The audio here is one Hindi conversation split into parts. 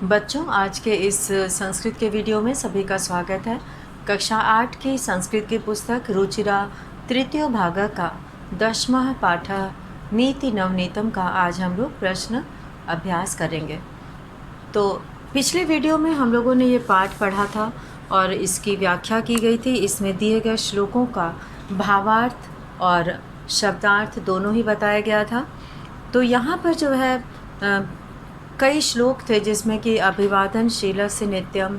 बच्चों, आज के इस संस्कृत के वीडियो में सभी का स्वागत है। कक्षा 8 की संस्कृत की पुस्तक रुचिरा तृतीय भाग का 10वां पाठ नीति नवनीतम का आज हम लोग प्रश्न अभ्यास करेंगे। तो पिछले वीडियो में हम लोगों ने ये पाठ पढ़ा था और इसकी व्याख्या की गई थी। इसमें दिए गए श्लोकों का भावार्थ और शब्दार्थ दोनों ही बताया गया था। तो यहाँ पर जो है कई श्लोक थे जिसमें कि अभिवादनशीलस्य नित्यम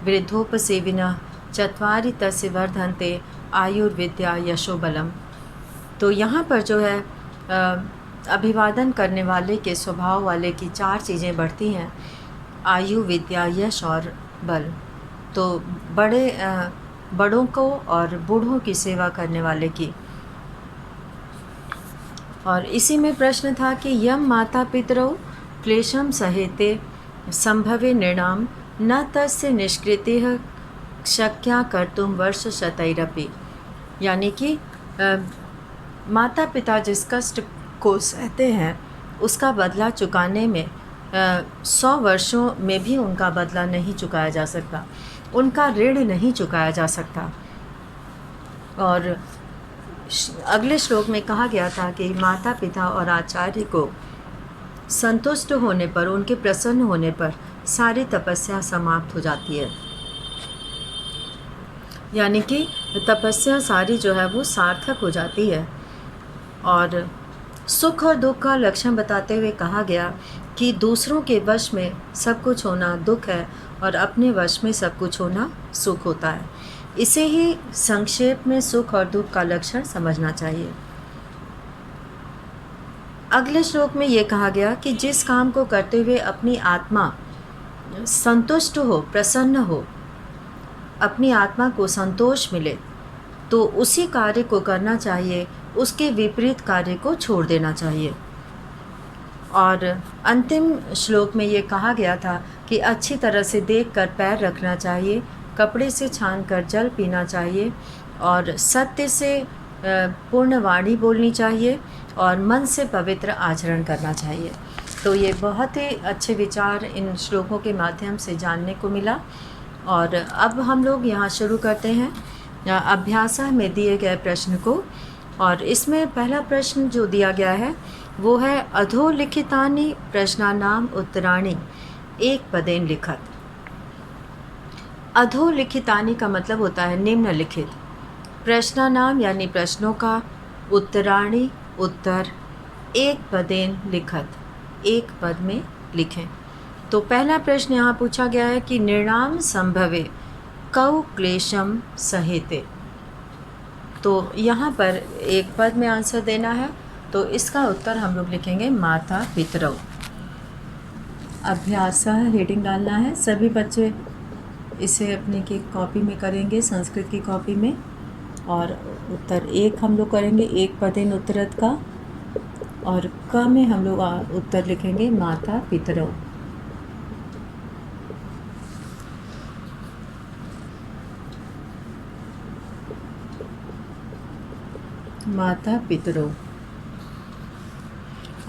वृद्धोपसेविनः चत्वारि तस्य वर्धन्ते आयुर्विद्या यशोबलम। तो यहाँ पर जो है अभिवादन करने वाले के स्वभाव वाले की 4 चीज़ें बढ़ती हैं, आयु, विद्या, यश और बल। तो बड़ों को और बूढ़ों की सेवा करने वाले की। और इसी में प्रश्न था कि यम माता पितरौ क्लेशम सहेते संभवे नृणाम न तस्य निष्कृतिः शक्या कर्तुम वर्ष शतैरपि। यानी कि माता पिता जिस कष्ट को सहते हैं उसका बदला चुकाने में 100 वर्षों में भी उनका बदला नहीं चुकाया जा सकता, उनका ऋण नहीं चुकाया जा सकता। और अगले श्लोक में कहा गया था कि माता पिता और आचार्य को संतुष्ट होने पर, उनके प्रसन्न होने पर सारी तपस्या समाप्त हो जाती है। यानी कि तपस्या सारी जो है वो सार्थक हो जाती है। और सुख और दुख का लक्षण बताते हुए कहा गया कि दूसरों के वश में सब कुछ होना दुख है और अपने वश में सब कुछ होना सुख होता है। इसे ही संक्षेप में सुख और दुख का लक्षण समझना चाहिए। अगले श्लोक में ये कहा गया कि जिस काम को करते हुए अपनी आत्मा संतुष्ट हो, प्रसन्न हो, अपनी आत्मा को संतोष मिले, तो उसी कार्य को करना चाहिए, उसके विपरीत कार्य को छोड़ देना चाहिए। और अंतिम श्लोक में ये कहा गया था कि अच्छी तरह से देखकर पैर रखना चाहिए, कपड़े से छानकर जल पीना चाहिए और सत्य से पूर्ण वाणी बोलनी चाहिए और मन से पवित्र आचरण करना चाहिए। तो ये बहुत ही अच्छे विचार इन श्लोकों के माध्यम से जानने को मिला। और अब हम लोग यहाँ शुरू करते हैं अभ्यास में दिए गए प्रश्न को। और इसमें पहला प्रश्न जो दिया गया है वो है अधोलिखितानि प्रश्नानाम उत्तराणि एक पदेन लिखत। अधोलिखितानि का मतलब होता है निम्नलिखित, प्रश्नानाम यानी प्रश्नों का, उत्तराणि उत्तर, एक पदेन लिखत एक पद में लिखें। तो पहला प्रश्न यहाँ पूछा गया है कि निर्णाम संभवे कौ क्लेशम सहेते। तो यहाँ पर एक पद में आंसर देना है, तो इसका उत्तर हम लोग लिखेंगे माता पितरौ। अभ्यास हेडिंग डालना है, सभी बच्चे इसे अपने की कॉपी में करेंगे, संस्कृत की कॉपी में। और उत्तर एक हम लोग करेंगे एक पदेन उत्तरत का, और क में हम लोग उत्तर लिखेंगे माता पितरौ। माता पितरौ।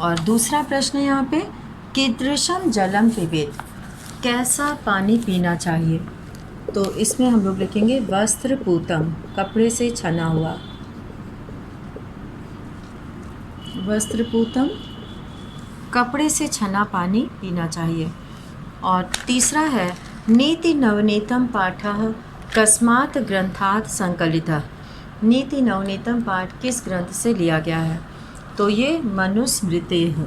और दूसरा प्रश्न यहाँ पे कीदृशम जलम पिबेत, कैसा पानी पीना चाहिए। तो इसमें हम लोग लिखेंगे वस्त्र पूतम, कपड़े से छना हुआ। वस्त्र पूतम, कपड़े से छना पानी पीना चाहिए। और तीसरा है नीति नवनीतम पाठः कस्मात् ग्रंथात् संकलितः। नीति नवनीतम पाठ किस ग्रंथ से लिया गया है। तो ये मनुस्मृतेः,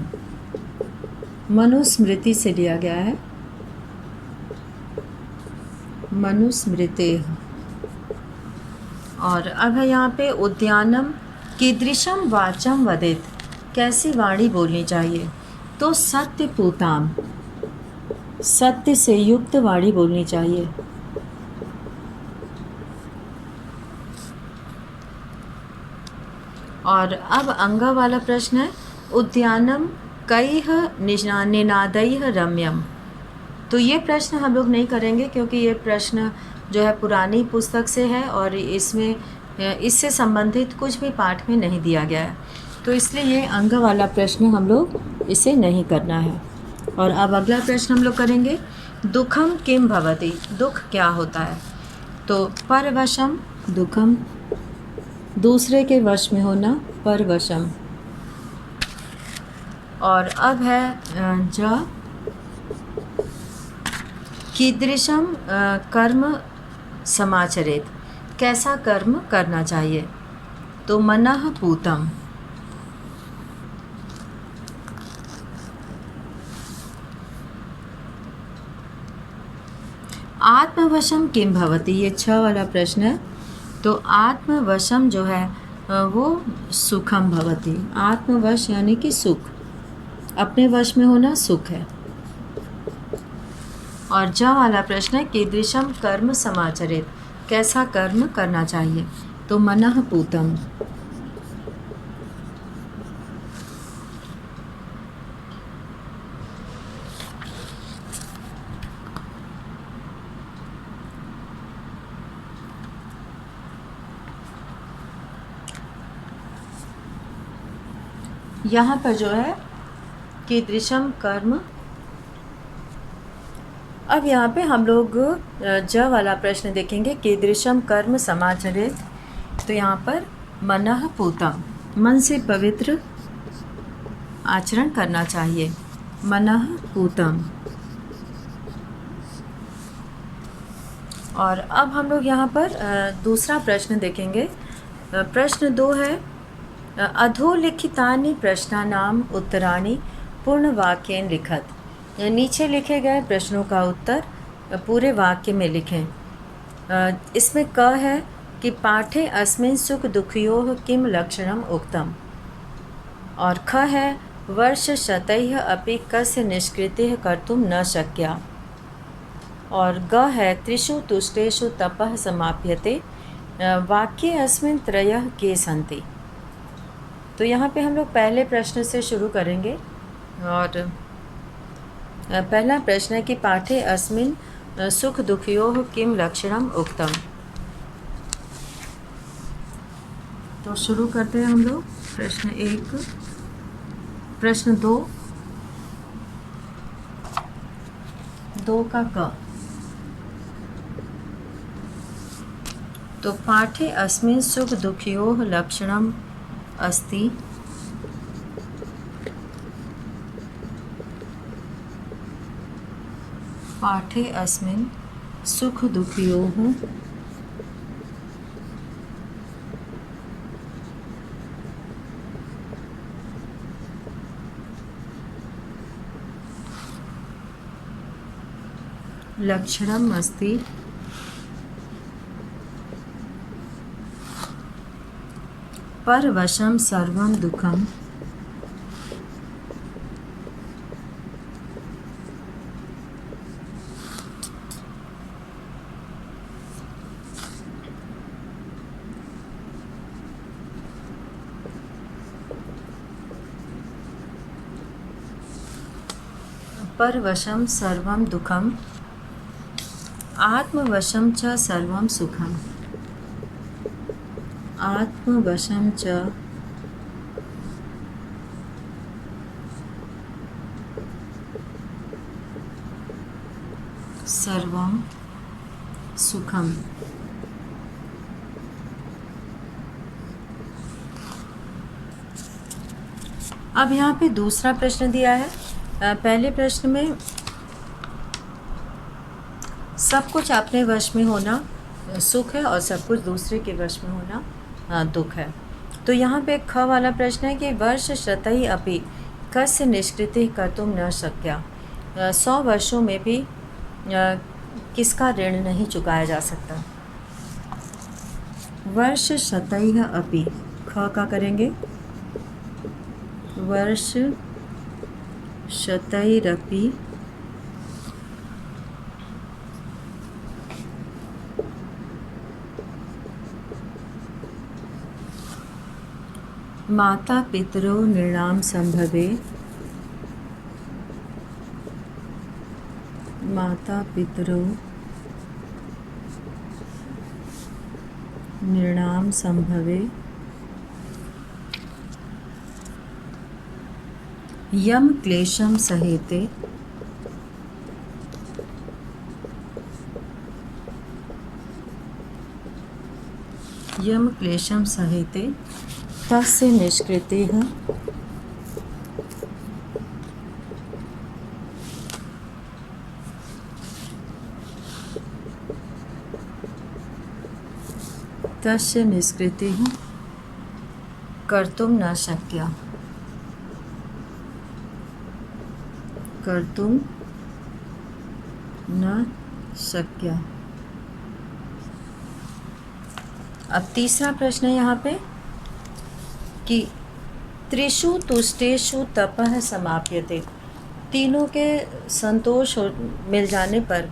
मनुस्मृति से लिया गया है, मनुस्मृतेः। और अब है यहाँ पे उद्यानम कीदृशम वाचम वदेत, कैसी वाणी बोलनी चाहिए। तो सत्य पूताम, सत्य से युक्त वाणी बोलनी चाहिए। और अब अंगा वाला प्रश्न है उद्यानम कैः निनादैः रम्यम। तो ये प्रश्न हम लोग नहीं करेंगे क्योंकि ये प्रश्न जो है पुरानी पुस्तक से है और इसमें इससे संबंधित कुछ भी पाठ में नहीं दिया गया है। तो इसलिए ये अंग वाला प्रश्न हम लोग इसे नहीं करना है। और अब अगला प्रश्न हम लोग करेंगे, दुखम किम भवति, दुख क्या होता है। तो परवशम दुखम, दूसरे के वश में होना परवशम। और अब है ज कीदृशम कर्म समाचरेत, कैसा कर्म करना चाहिए। तो मनः पूतम। आत्मवशम किम भवति, ये 6 वाला प्रश्न है। तो आत्मवशम जो है वो सुखम भवति, आत्मवश यानी कि सुख, अपने वश में होना सुख है। और ज वाला प्रश्न है, कीदृशम कर्म समाचरेत, कैसा कर्म करना चाहिए। तो मनः पूतम। यहाँ पर जो है कीदृशम कर्म, अब यहाँ पे हम लोग ज वाला प्रश्न देखेंगे, कीदृशम कर्म समाचरेत। तो यहाँ पर मनः पूतम, मन से पवित्र आचरण करना चाहिए, मनः पूतम। और अब हम लोग यहाँ पर दूसरा प्रश्न देखेंगे। प्रश्न 2 है, अधोलिखितानि प्रश्नानाम उत्तराणि पूर्णवाक्येन लिखत, नीचे लिखे गए प्रश्नों का उत्तर पूरे वाक्य में लिखें। इसमें क है कि पाठे अस्मिन् सुख दुखयोः किम लक्षणम उक्तम। और ख है वर्ष शतैः अपि कस्य निष्कृतिः कर्तुं न शक्या। और ग है त्रिषु तुष्टेषु तपः समाप्यते, वाक्ये अस्मिन् त्रयः के सन्ति। तो यहाँ पे हम लोग पहले प्रश्न से शुरू करेंगे। और पहला प्रश्न है कि पाठे अस्मिन् सुख दुखयोः किम लक्षणम उक्तम। तो शुरू करते हैं हम लोग। प्रश्न 1, प्रश्न 2 का क। तो पाठे अस्मिन् सुख दुखयोः लक्षणम अस्ति, पाठे अस्मिन् सुख दुखयोः लक्षणम अस्ति, परवशम सर्वं दुःखम, परवशम सर्वं दुःखम, आत्मवशम च सर्वं सुखम, आत्मवशम च सर्वं सुखम। अब यहाँ पे दूसरा प्रश्न दिया है। पहले प्रश्न में सब कुछ अपने वश में होना सुख है और सब कुछ दूसरे के वश में होना दुख है। तो यहाँ पे ख वाला प्रश्न है कि वर्ष शतैः अपि कस्य निष्कृतिः कर्तुं न शक्या, 100 वर्षों में भी किसका ऋण नहीं चुकाया जा सकता। वर्ष शतैः अपि, ख का करेंगे वर्ष शतैरपि माता पितरो नृणाम संभवे, माता पितरो नृणाम संभवे यम क्लेशम सहेते, यम क्लेशम सहिते तस्य निष्कृतिः तस्य निष्कृतिः कर्तुं न शक्या। कर्तुं न शक्या। अब तीसरा प्रश्न है यहाँ पे कि त्रिषु तुष्टेषु तपः समाप्यते। तीनों के संतोष मिल जाने पर,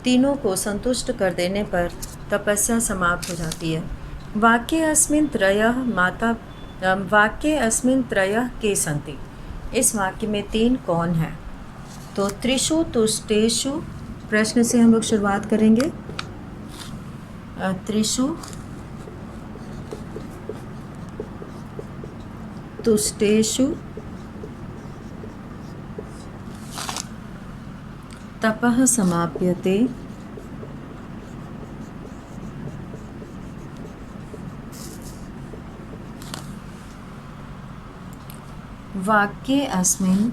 तीनों को संतुष्ट कर देने पर तपस्या समाप्त हो जाती है। वाक्ये अस्मिन् त्रयः के सन्ति। इस वाक्य में तीन कौन है? तो त्रिषु तुष्टेषु प्रश्न से हम लोग शुरुआत करेंगे। त्रिषु तुष्टेषु तपः समाप्यते वाक्ये अस्मिन्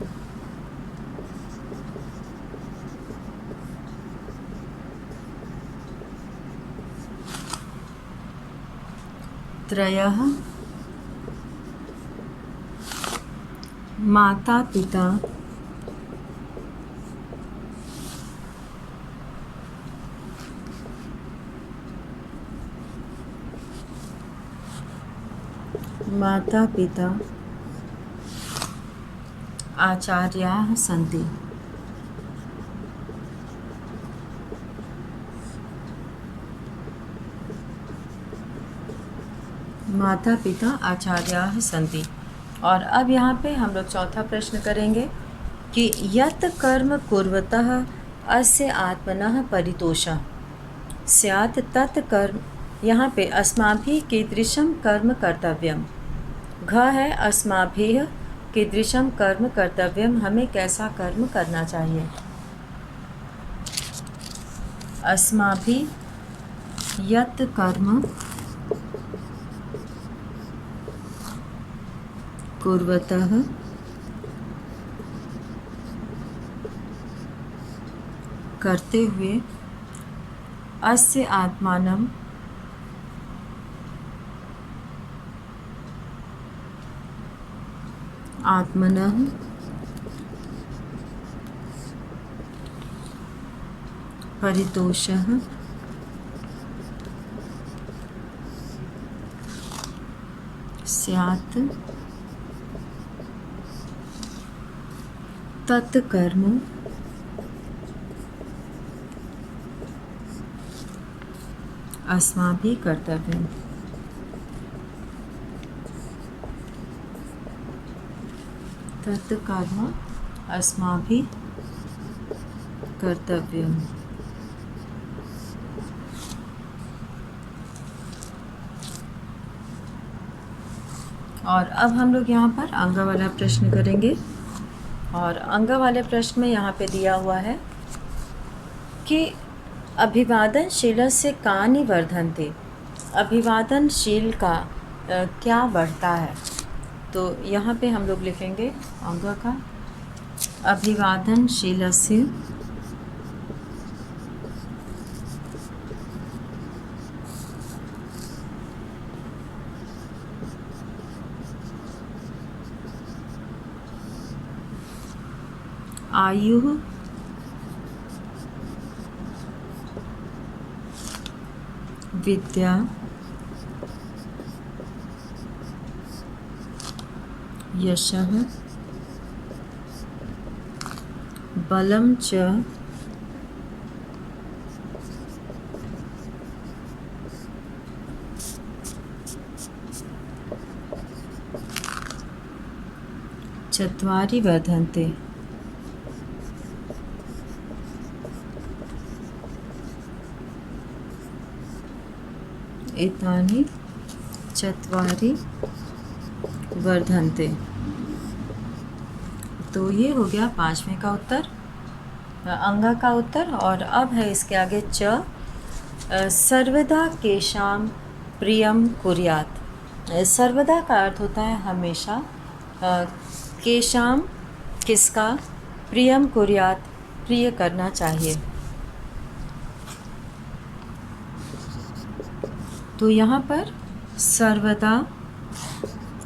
त्रयः माता पिता आचार्याः सन्ति। माता पिता आचार्याः सन्ति। और अब यहाँ पे हम लोग चौथा प्रश्न करेंगे कि यत् कर्म कुर्वतः अस्य आत्मनः परितोषः स्यात् तत् कर्म। यहाँ पे अस्माभिः कीदृशं कर्म कर्तव्यम। घ है अस्माभिः कीदृशं कर्म कर्तव्यम, हमें कैसा कर्म करना चाहिए। अस्माभिः यत् कर्म कुर्वतः करते हुए अस्य आत्मानं आत्मनः परितोषः स्यात् तत् कर्म अस्माभिः कर्तव्यम्। तत् कर्म अस्माभिः कर्तव्यम्। और अब हम लोग यहाँ पर अंग वाला प्रश्न करेंगे। और अंग वाले प्रश्न में यहाँ पे दिया हुआ है कि अभिवादनशीलस्य कानि वर्धन्ते। अभिवादनशील का क्या बढ़ता है? तो यहाँ पे हम लोग लिखेंगे अंग का अभिवादनशीलस्य आयुः विद्या यशः बलं च चत्वारि वर्धन्ते। एतानि चत्वारि वर्धन्ते। तो ये हो गया पांचवें का उत्तर, अंग का उत्तर। और अब है इसके आगे च सर्वदा केशाम प्रियम कुर्यात। सर्वदा का अर्थ होता है हमेशा। केशाम किसका, प्रियम कुर्यात प्रिय करना चाहिए। तो यहाँ पर सर्वदा,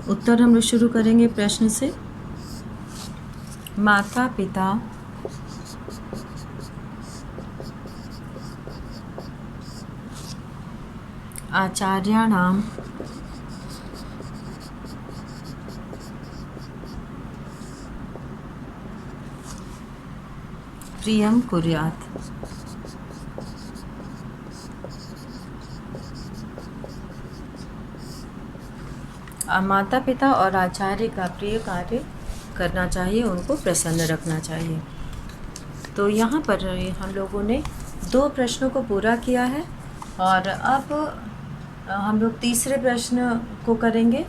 उत्तर हम लोग शुरू करेंगे प्रश्न से। माता पिता आचार्याणाम प्रियम कुर्यात। माता पिता और आचार्य का प्रिय कार्य करना चाहिए, उनको प्रसन्न रखना चाहिए। तो यहाँ पर हम लोगों ने 2 प्रश्नों को पूरा किया है और अब हम लोग तीसरे प्रश्न को करेंगे।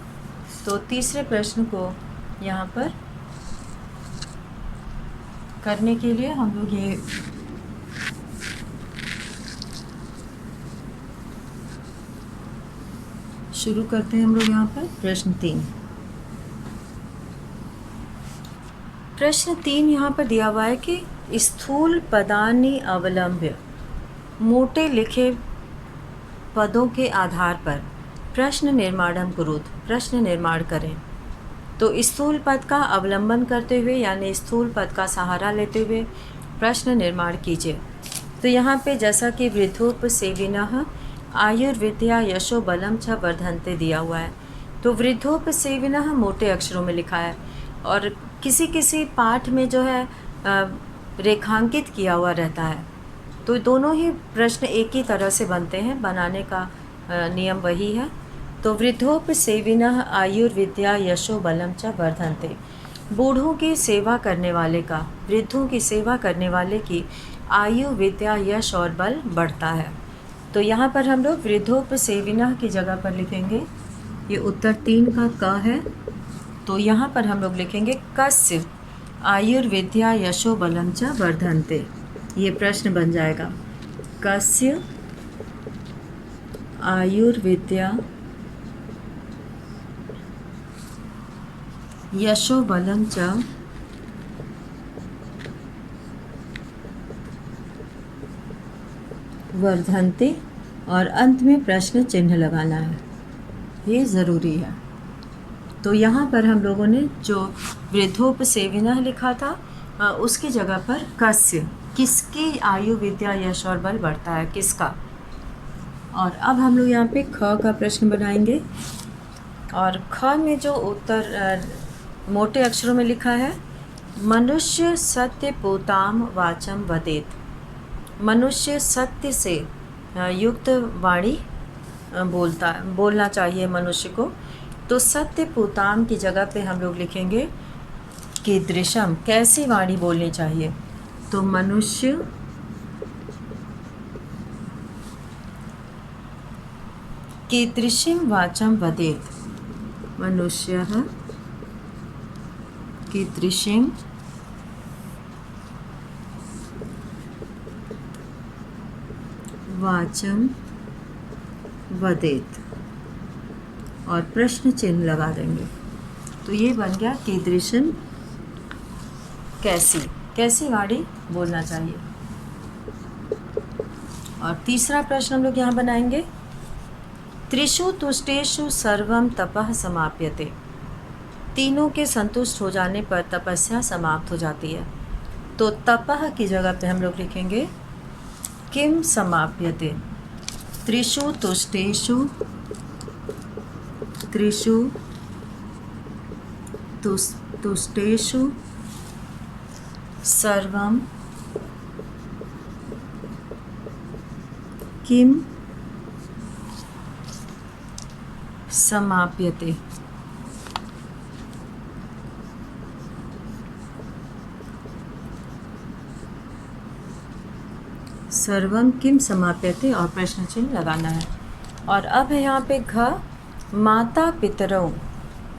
तो तीसरे प्रश्न को यहाँ पर करने के लिए हम लोग ये शुरू करते हैं। हम लोग यहाँ पर प्रश्न 3। प्रश्न 3 यहाँ पर दिया हुआ है कि स्थूल पदानि अवलंब्य, मोटे लिखे पदों के आधार पर प्रश्न निर्माणम कुरुत, प्रश्न निर्माण करें। तो स्थूल पद का अवलंबन करते हुए यानी स्थूल पद का सहारा लेते हुए प्रश्न निर्माण कीजिए। तो यहाँ पे जैसा कि वृद्धोपसेविनः आयुर्विद्या यशो बलम च वर्धन्ते दिया हुआ है। तो वृद्धोपसेविनः मोटे अक्षरों में लिखा है और किसी किसी पाठ में जो है रेखांकित किया हुआ रहता है। तो दोनों ही प्रश्न एक ही तरह से बनते हैं, बनाने का नियम वही है। तो वृद्धोपसेविनः आयुर्विद्या यशो बलम च वर्धन्ते, बूढ़ों की सेवा करने वाले का, वृद्धों की सेवा करने वाले की आयु विद्या यश और बल बढ़ता है। तो यहाँ पर हम लोग वृद्धोपसेविनः की जगह पर लिखेंगे, ये उत्तर 3 का क है। तो यहाँ पर हम लोग लिखेंगे कस्य आयुर्विद्या यशो बलम च वर्धन्ते। ये प्रश्न बन जाएगा, कस्य आयुर्विद्या यशो बलम च वर्धन्ते, और अंत में प्रश्न चिन्ह लगाना है, ये ज़रूरी है। तो यहाँ पर हम लोगों ने जो वृद्धोपसेविनः लिखा था उसकी जगह पर कस्य, किसकी आयु विद्या यश और बल बढ़ता है, किसका। और अब हम लोग यहाँ पे ख का प्रश्न बनाएंगे और ख में जो उत्तर मोटे अक्षरों में लिखा है, मनुष्य सत्य पोताम वाचम वदेत। मनुष्य सत्य से युक्त वाणी बोलना चाहिए मनुष्य को। तो सत्य पोताम की जगह पे हम लोग लिखेंगे कीदृशम, कैसी वाणी बोलनी चाहिए। तो मनुष्य कीदृशीं वाचं वदेत्, मनुष्यः कीदृशीं वाचं वदेत्, और प्रश्न चिन्ह लगा देंगे। तो ये बन गया कीदृशीं, कैसी, कैसी वाणी बोलना चाहिए। और तीसरा प्रश्न हम लोग यहाँ बनाएंगे, त्रिषु तुष्टेषु सर्वम तपः समाप्यते। तीनों के संतुष्ट हो जाने पर तपस्या समाप्त हो जाती है। तो तपः की जगह पे हम लोग लिखेंगे किम समाप्यते। त्रिषु तुष्टेषु, त्रिषु तुष्टेषु सर्वम किम समाप्यते। सर्वम किम समाप्यते, और प्रश्न चिन्ह लगाना है। और अब है यहाँ पे घ, माता पितरौ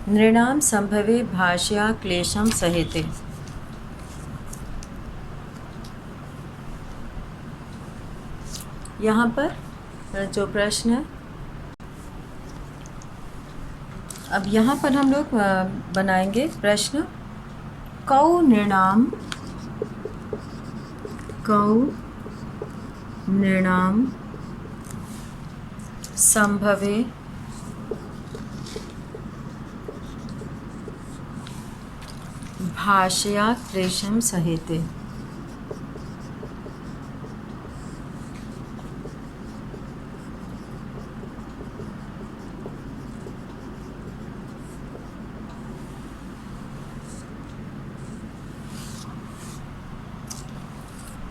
नृणाम संभवे भाष्या क्लेशम सहेते। यहाँ पर जो प्रश्न है, अब यहाँ पर हम लोग बनाएंगे प्रश्न। कौ नृणाम संभवे भाषया क्लेशं सहेते।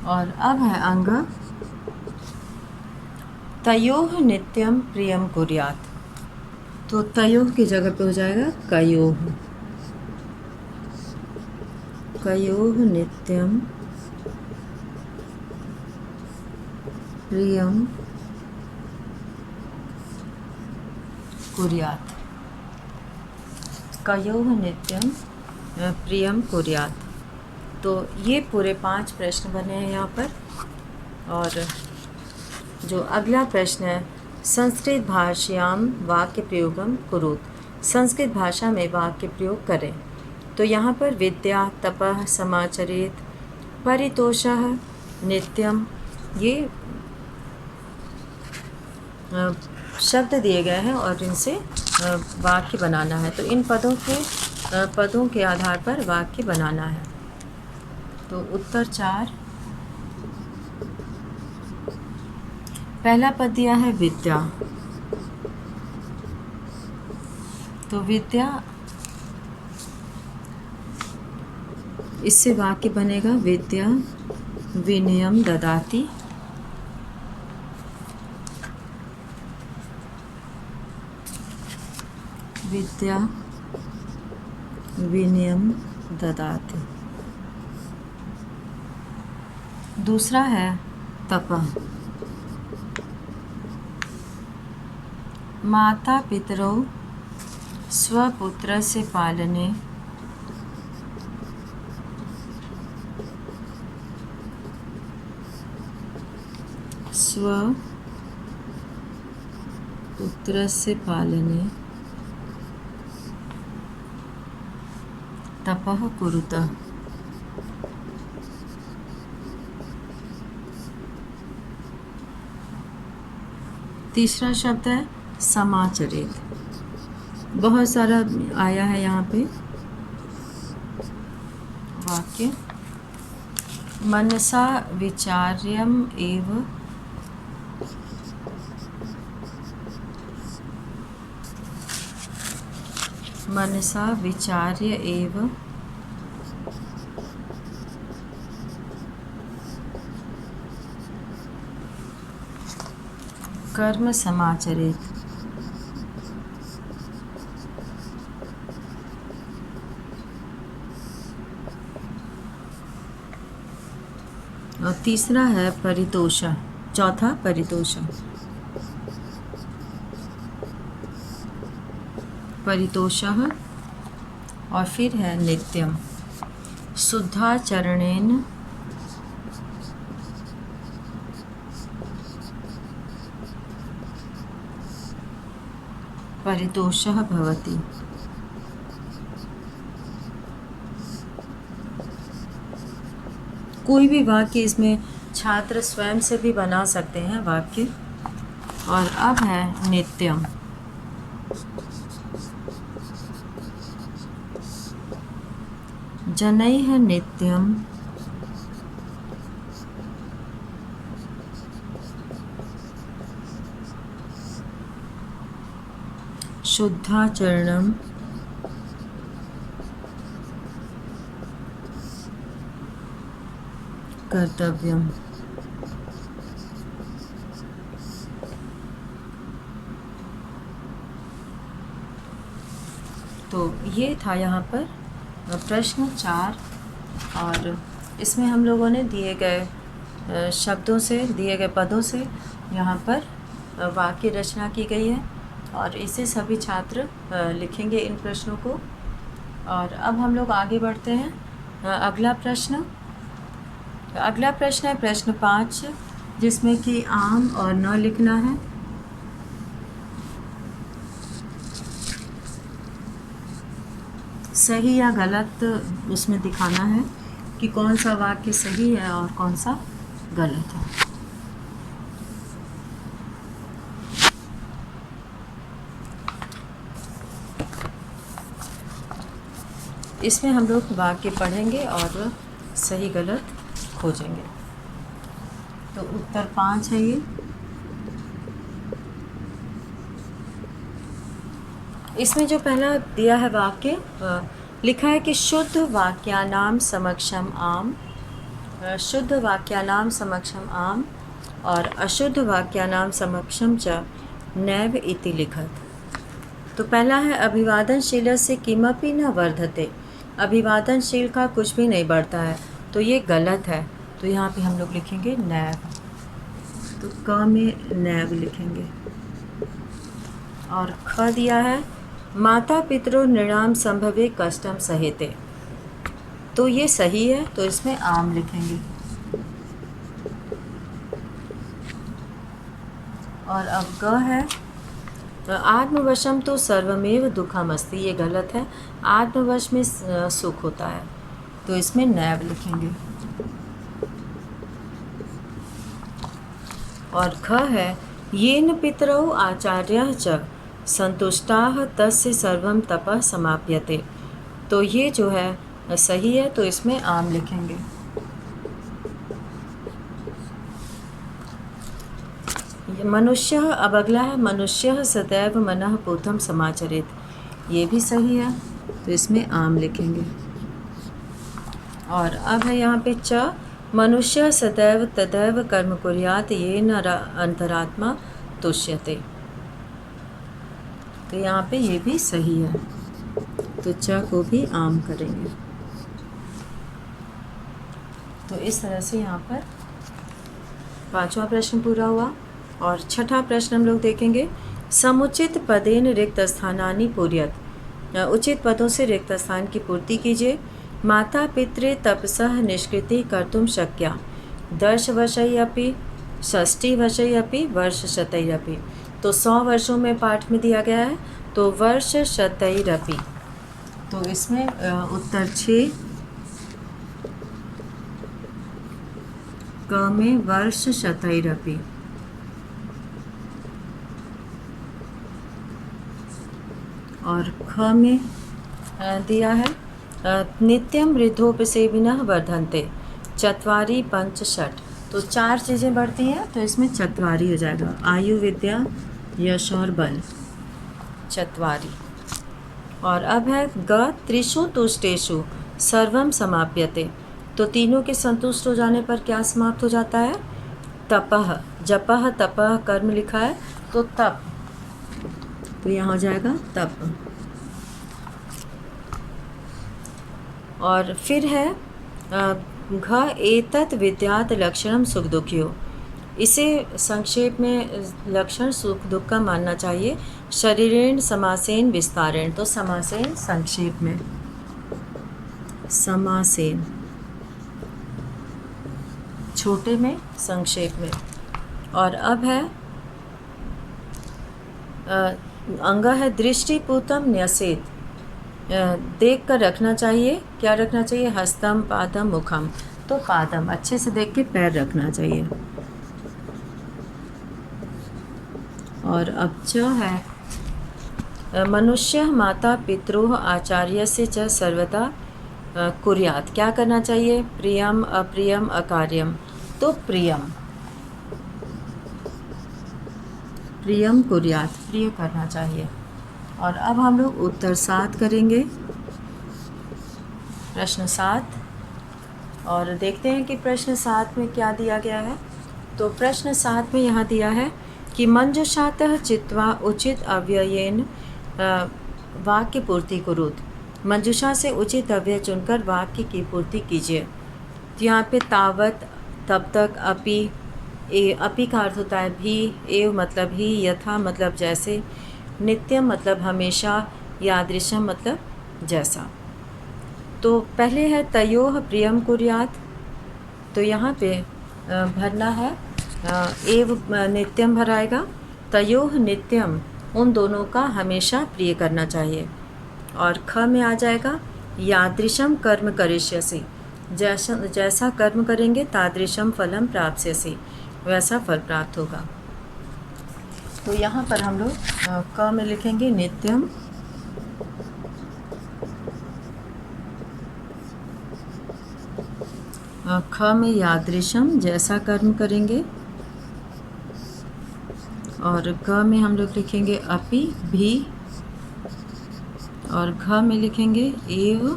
और अब है अंग तयोः नित्यं प्रियं कुर्यात्। तो तयोः की जगह पे हो जाएगा कयोः। कयोः नित्यं प्रियं कुर्यात्। कयोः नित्यं प्रियं कुर्यात्। तो ये पूरे 5 प्रश्न बने हैं यहाँ पर। और जो अगला प्रश्न है, संस्कृत भाषायां वाक्य प्रयोगम कुरुत। संस्कृत भाषा में वाक्य प्रयोग करें। तो यहाँ पर विद्या, तपः, समाचरेत, परितोषः, नित्यम, ये शब्द दिए गए हैं और इनसे वाक्य बनाना है। तो इन पदों के आधार पर वाक्य बनाना है। तो उत्तर 4। पहला पद दिया है विद्या। तो विद्या, इससे वाक्य बनेगा विद्या विनयम ददाति। विद्या विनयम ददाति। दूसरा है तपः। माता पितरौ स्वपुत्रस्य पालने तपः कुरुतः। तीसरा शब्द है समाचरित। बहुत सारा आया है यहाँ पे वाक्य। मनसा विचार्यम एव मनसा विचार्य एव कर्म समाचरेत। और तीसरा है परितोषः। चौथा परितोषः। परितोषः और फिर है नित्यम। शुद्धाचरणेन परितोषः भवति। कोई भी वाक्य इसमें छात्र स्वयं से भी बना सकते हैं वाक्य। और अब है नित्यम। जनैः नित्यम शुद्धाचरणम कर्तव्यम। तो ये था यहाँ पर प्रश्न 4। और इसमें हम लोगों ने दिए गए शब्दों से, दिए गए पदों से यहाँ पर वाक्य रचना की गई है। और इसे सभी छात्र लिखेंगे इन प्रश्नों को। और अब हम लोग आगे बढ़ते हैं। अगला प्रश्न है प्रश्न 5, जिसमें कि आम और न लिखना है। सही या गलत उसमें दिखाना है कि कौन सा वाक्य सही है और कौन सा गलत है। इसमें हम लोग वाक्य पढ़ेंगे और सही गलत खोजेंगे। तो उत्तर 5 है ये। इसमें जो पहला दिया है वाक्य लिखा है कि शुद्ध वाक्यानाम समक्षम आम, शुद्ध वाक्यानाम समक्षम आम और अशुद्ध वाक्यानाम समक्षम च नैव इति लिखत। तो पहला है अभिवादनशीलस्य किमपि न वर्धते, अभिवादनशील का कुछ भी नहीं बढ़ता है, तो ये गलत है। तो यहाँ पे हम लोग लिखेंगे नैव, तो क में नैव लिखेंगे। और ख दिया है माता पितरो नृणाम संभवे कष्टम सहेते, तो ये सही है, तो इसमें आम लिखेंगे। और अब ग है आत्मवशम तो सर्वमेव दुखम अस्ति, ये गलत है, आत्मवश में सुख होता है, तो इसमें नैव लिखेंगे। और ख है येन पितरौ आचार्यः च संतुष्टाः तस्य सर्वं तपः समाप्यते, तो ये जो है सही है, तो इसमें आम लिखेंगे। मनुष्य अब अगला है मनुष्य सदैव मनः पूतं समाचरेत, ये भी सही है, तो इसमें आम लिखेंगे। और अब है यहाँ पे च मनुष्य सदैव तदैव कर्म कुर्यात् येन अंतरात्मा तुष्यते, तो यहाँ पे ये भी सही है, तो च को भी आम करेंगे। तो इस तरह से यहाँ पर 5वां प्रश्न पूरा हुआ। और 6ठा प्रश्न हम लोग देखेंगे। समुचित पदेन रिक्त स्थानानि पूर्यत, उचित पदों से रिक्त स्थान की पूर्ति कीजिए। माता पितृ तपसः निष्कृति कर्तुं शक्या 10 वर्षैरपि 60 वर्षैरपि वर्षशतैरपि, तो 100 वर्षों में पाठ में दिया गया है, तो वर्षशतैरपि, तो इसमें उत्तर 6 क में वर्षशतैरपि। और ख में दिया है नित्यम वृद्धोपसेविनः वर्धन्ते 4 5 6, तो 4 चीज़ें बढ़ती हैं, तो इसमें 4 हो जाएगा। आयु विद्या यश और बल 4। और अब है ग त्रिषु तुष्टेषु सर्वम समाप्यते, तो तीनों के संतुष्ट हो जाने पर क्या समाप्त हो जाता है? तपः, जपः तपः कर्म लिखा है, तो तप, तो यहाँ हो जाएगा तप। और फिर है घ एतत् विद्यात् लक्षणम सुख दुखियो, इसे संक्षेप में लक्षण सुख दुख का मानना चाहिए। शरीरेण समासेन विस्तारेण, तो समासेन संक्षेप में, समासेन छोटे में संक्षेप में। और अब है अंग है दृष्टिपूतम न्यसेत, देख कर रखना चाहिए, क्या रखना चाहिए? हस्तम पादम मुखम, तो पादम अच्छे से देख के पैर रखना चाहिए। और अब जो है मनुष्य माता पितरोः आचार्यस्य च सर्वदा कुर्यात्, क्या करना चाहिए? प्रियम अप्रियम अकार्यम, तो प्रियम, प्रियम कुर्यात्, प्रिय करना चाहिए। और अब हम लोग उत्तर 7 करेंगे, प्रश्न 7, और देखते हैं कि प्रश्न 7 में क्या दिया गया है। तो प्रश्न 7 में यहाँ दिया है कि मंजुषातः चित्वा उचित अव्ययेन वाक्य पूर्ति कुरुत, मंजुषा से उचित अव्यय चुनकर वाक्य की पूर्ति कीजिए। तो यहाँ पे तावत, तब तक, अपि का अर्थ होता है भी, एव मतलब ही, यथा मतलब जैसे, नित्यम मतलब हमेशा, यादृशम मतलब जैसा। तो पहले है तयोः प्रियम कुर्यात्, तो यहाँ पे भरना है एव नित्यम भराएगा, तयोः नित्यम, उन दोनों का हमेशा प्रिय करना चाहिए। और ख में आ जाएगा यादृशम कर्म करिष्यसि, जैसा कर्म करेंगे तादृशम फलम प्राप्स्यसि, वैसा फल प्राप्त होगा। तो यहाँ पर हम लोग क में लिखेंगे नित्यम, ख में यादृशम, जैसा कर्म करेंगे, और ग में हम लोग लिखेंगे अपि, भी, और घ में लिखेंगे एव,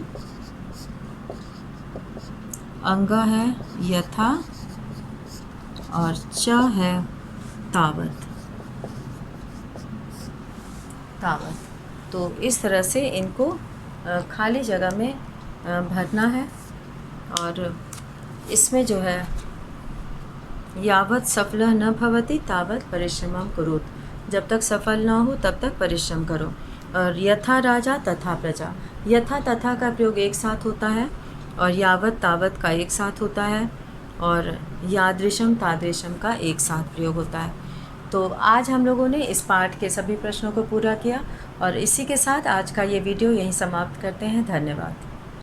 अंग है यथा, और च है तावत। तो इस तरह से इनको खाली जगह में भरना है। और इसमें जो है यावत सफलः न भवति तावत परिश्रमं कुरुत, जब तक सफल ना हो तब तक परिश्रम करो। और यथा राजा तथा प्रजा, यथा तथा का प्रयोग एक साथ होता है, और यावत तावत का एक साथ होता है, और यादृशम तादृशम का एक साथ प्रयोग होता है। तो आज हम लोगों ने इस पाठ के सभी प्रश्नों को पूरा किया, और इसी के साथ आज का ये वीडियो यहीं समाप्त करते हैं। धन्यवाद।